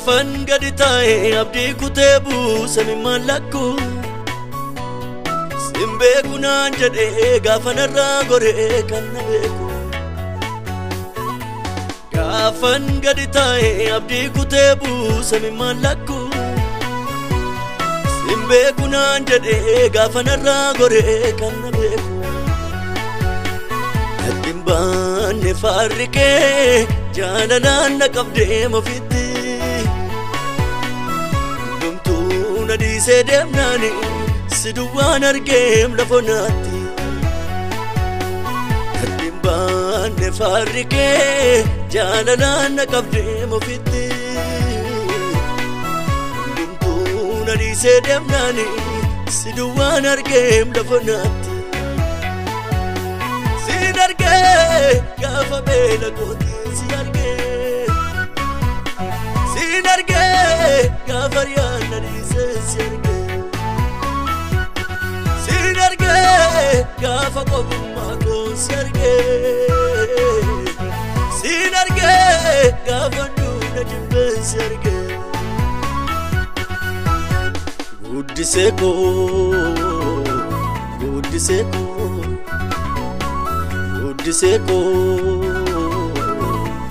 Gaafan gadi taa'ee abdii kutee buuse mimaalakku Simbeeku naan jedhee gaafan irraa goree kan na beeku Gaafan gadi taa'ee abdii kutee buuse mimaalakku Simbeeku naan jedhee gaafan irraa goree kan na beeku Addiin baanne faarrikee jaalalaan na qabdee mofitti Nadise demnani siduwan argem lafonati Kadimban ne farike jalalan nakabde mofiti Dumtu nadise demnani siduwan argem lafonati Sinarge gafa bela koti sinarge Sinarge gafa yana Sinarge gafa kobuma ko sinarge Sinarge gafa nuna jimbe sinarge Guddiseko Guddiseko Guddiseko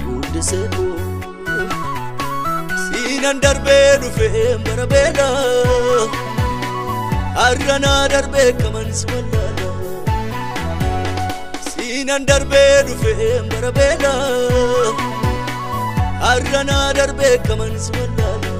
Guddiseko Sinan darbe dufe marabela Arrana darbe kaman swallala Sinan darbe dufe marabela Arrana darbe kaman swallala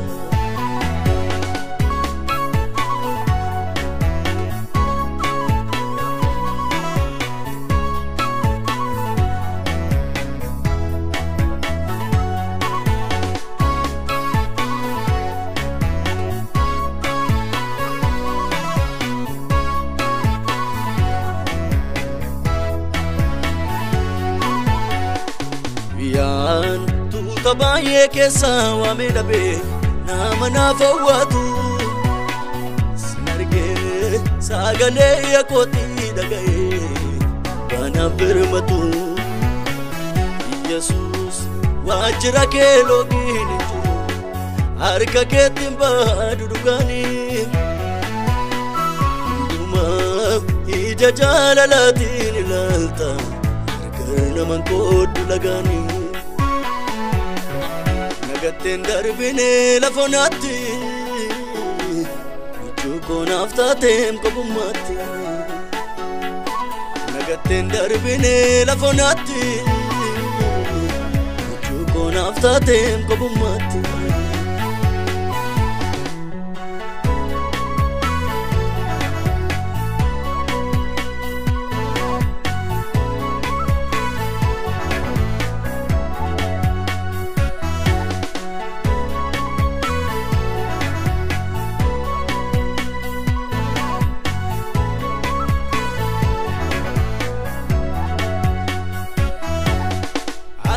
Tabaye kesa wa medabe nama nafawatu Sinarge sagale yakoti dagaye bana birmatu Jesus wajra ke logini harka ke timba dudugani duma ija jalalatin lalta karna man kodu lagani Nagatten darbine lafonatti Uchuko naftatem kobumatti Nagatten darbine lafonatti Uchuko naftatem kobumatti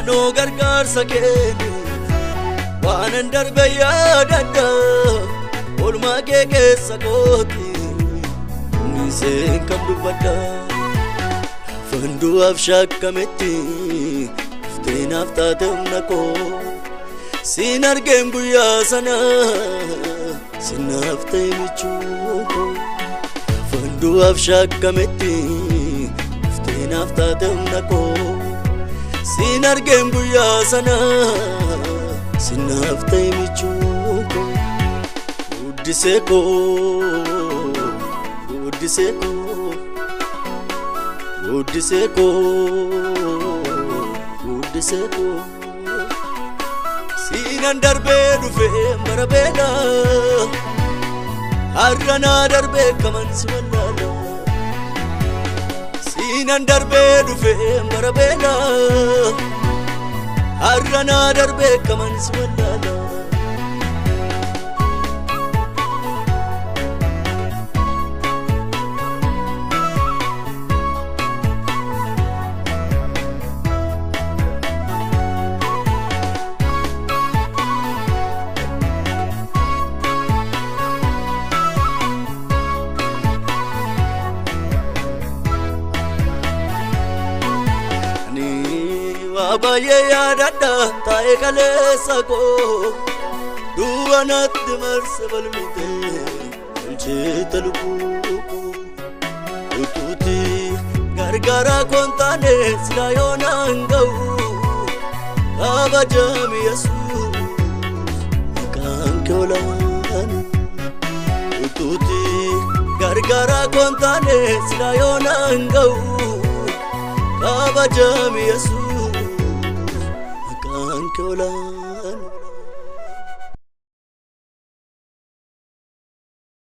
No gargar sakeni wanan darbe yadada olma ke sakoti nise kabdu bada fandu afshakametti ftena aftatum nako sinargem guya sana sinaftemichu fandu afshakametti ftena aftatum nako Sinargem guya sana sinaftay michuko Guddiseko Guddiseko Guddiseko Guddiseko Sinan darbe dufe marabela Arrana darbe kaman swallala Sinan darbe dufe marabela Arrana darbe kaman swallala Abaye ya dada tae kale sako دوانات مرسى بالميتة الجيت البوكو وتوتي غرغرا كونتاني سلايونا انغو أبا جامي يسوس مكان كولان وتوتي غرغرا كونتاني سلايونا انغو أبا جامي يسوس مكان كولان